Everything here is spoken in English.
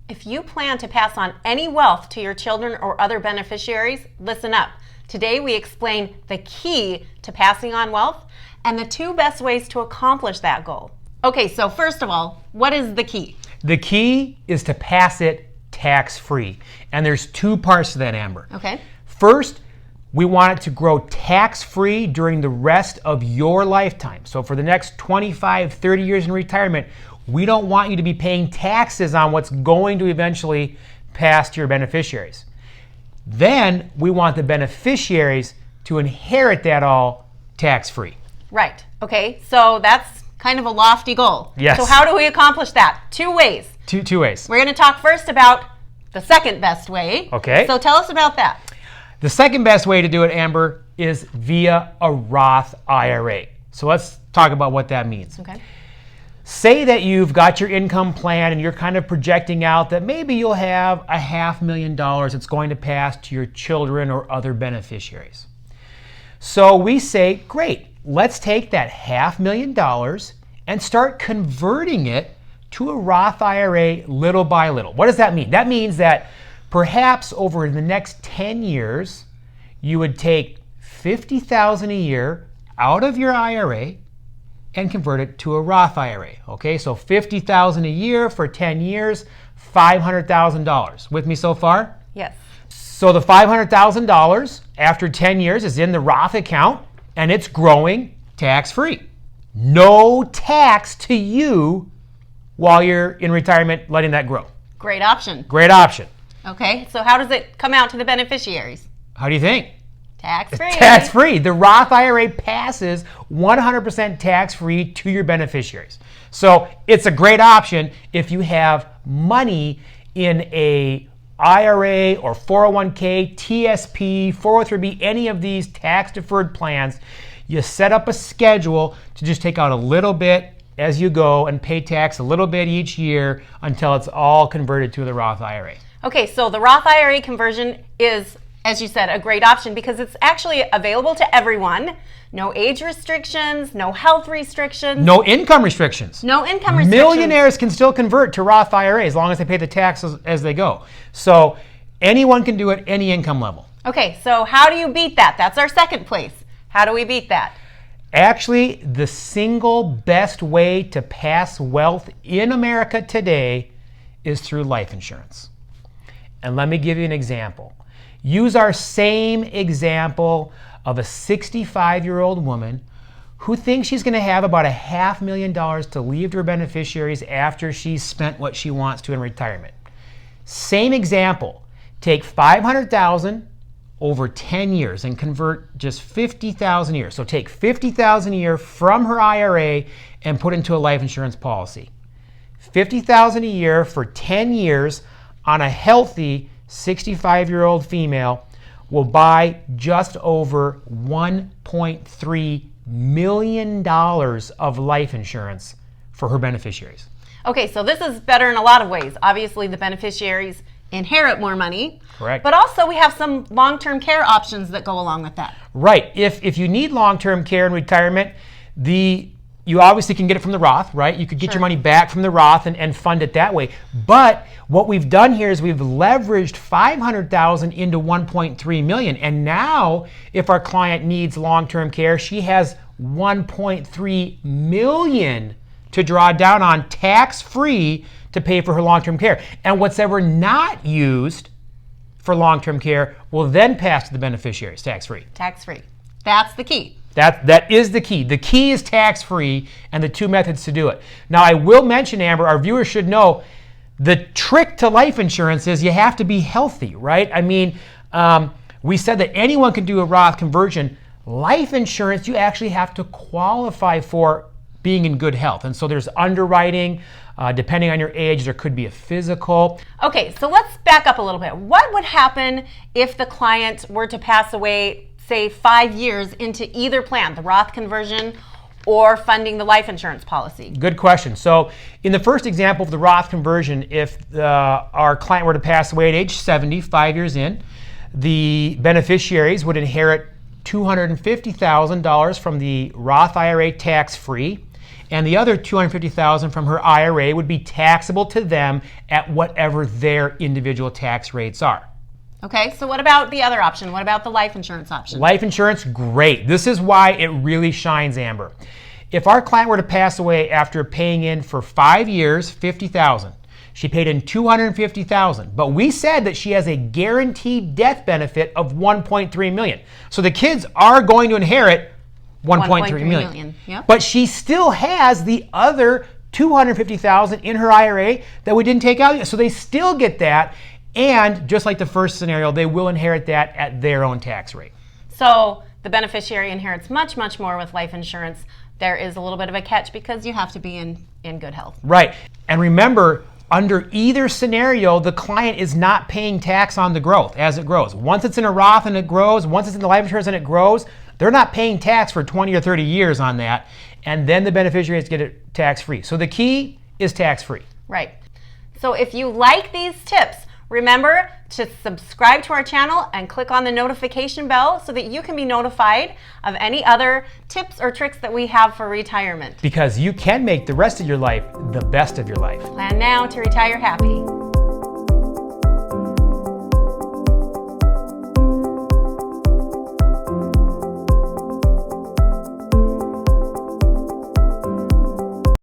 If you plan to pass on any wealth to your children or other beneficiaries, listen up. Today we explain the key to passing on wealth and the 2 best ways to accomplish that goal. Okay, so first of all, what is the key? The key is to pass it tax-free. And there's 2 parts to that, Amber. Okay. First, we want it to grow tax-free during the rest of your lifetime. So for the next 25, 30 years in retirement, we don't want you to be paying taxes on what's going to eventually pass to your beneficiaries. Then we want the beneficiaries to inherit that all tax-free. Right. Okay, so that's kind of a lofty goal. Yes. So how do we accomplish that? 2 ways. Two ways. We're going to talk first about the second best way. Okay. So tell us about that. The second best way to do it, Amber, is via a Roth IRA. So let's talk about what that means. Okay. Say that you've got your income plan and you're kind of projecting out that maybe you'll have $500,000 that's going to pass to your children or other beneficiaries. So we say, great, let's take that $500,000 and start converting it to a Roth IRA little by little. What does that mean? That means that perhaps over the next 10 years, you would take $50,000 a year out of your IRA and convert it to a Roth IRA. Okay, so $50,000 a year for 10 years, $500,000. With me so far? Yes. So the $500,000 after 10 years is in the Roth account and it's growing tax-free. No tax to you while you're in retirement letting that grow. Great option. Great option. Okay, so how does it come out to the beneficiaries? How do you think? Tax-free. Tax-free. The Roth IRA passes 100% tax-free to your beneficiaries. So it's a great option if you have money in a IRA or 401k, TSP, 403b, any of these tax-deferred plans. You set up a schedule to just take out a little bit as you go and pay tax a little bit each year until it's all converted to the Roth IRA. Okay, so the Roth IRA conversion is, as you said, a great option because it's actually available to everyone. No age restrictions, no health restrictions. No income restrictions. No income restrictions. Millionaires can still convert to Roth IRA as long as they pay the taxes as they go. So anyone can do it, any income level. Okay, so how do you beat that? That's our second place. How do we beat that? Actually, the single best way to pass wealth in America today is through life insurance. And let me give you an example. Use our same example of a 65-year-old woman who thinks she's going to have about $500,000 to leave to her beneficiaries after she's spent what she wants to in retirement. Same example. Take $500,000 over 10 years and convert just $50,000 a year. So take $50,000 a year from her IRA and put into a life insurance policy. $50,000 a year for 10 years on a healthy 65-year-old female will buy just over $1.3 million of life insurance for her beneficiaries. Okay, so this is better in a lot of ways. Obviously, the beneficiaries inherit more money. Correct. But also we have some long-term care options that go along with that. Right. If you need long-term care in retirement, you obviously can get it from the Roth, right? You could get your money back from the Roth and fund it that way. But what we've done here is we've leveraged $500,000 into $1.3 million. And now if our client needs long-term care, she has $1.3 million to draw down on tax-free to pay for her long-term care. And what's ever not used for long-term care will then pass to the beneficiaries tax-free. Tax-free. That's the key. That is the key. The key is tax-free and the 2 methods to do it. Now I will mention, Amber, our viewers should know the trick to life insurance is you have to be healthy, right? I mean, we said that anyone can do a Roth conversion. Life insurance, you actually have to qualify for being in good health. And so there's underwriting. Depending on your age, there could be a physical. Okay, so let's back up a little bit. What would happen if the client were to pass away, say 5 years into either plan, the Roth conversion or funding the life insurance policy? Good question. So in the first example of the Roth conversion, if our client were to pass away at age 70, 5 years in, the beneficiaries would inherit $250,000 from the Roth IRA tax-free, and the other $250,000 from her IRA would be taxable to them at whatever their individual tax rates are. Okay, so what about the other option? What about the life insurance option? Life insurance, great. This is why it really shines, Amber. If our client were to pass away after paying in for 5 years, $50,000, she paid in $250,000, but we said that she has a guaranteed death benefit of $1.3 million. So the kids are going to inherit $1.3 million. Yep. But she still has the other $250,000 in her IRA that we didn't take out yet. So they still get that. And just like the first scenario, they will inherit that at their own tax rate. So the beneficiary inherits much, much more with life insurance. There is a little bit of a catch because you have to be in good health. Right. And remember, under either scenario, the client is not paying tax on the growth as it grows. Once it's in a Roth and it grows, once it's in the life insurance and it grows, they're not paying tax for 20 or 30 years on that. And then the beneficiaries get it tax-free. So the key is tax-free. Right. So if you like these tips, remember to subscribe to our channel and click on the notification bell so that you can be notified of any other tips or tricks that we have for retirement. Because you can make the rest of your life the best of your life. Plan now to retire happy.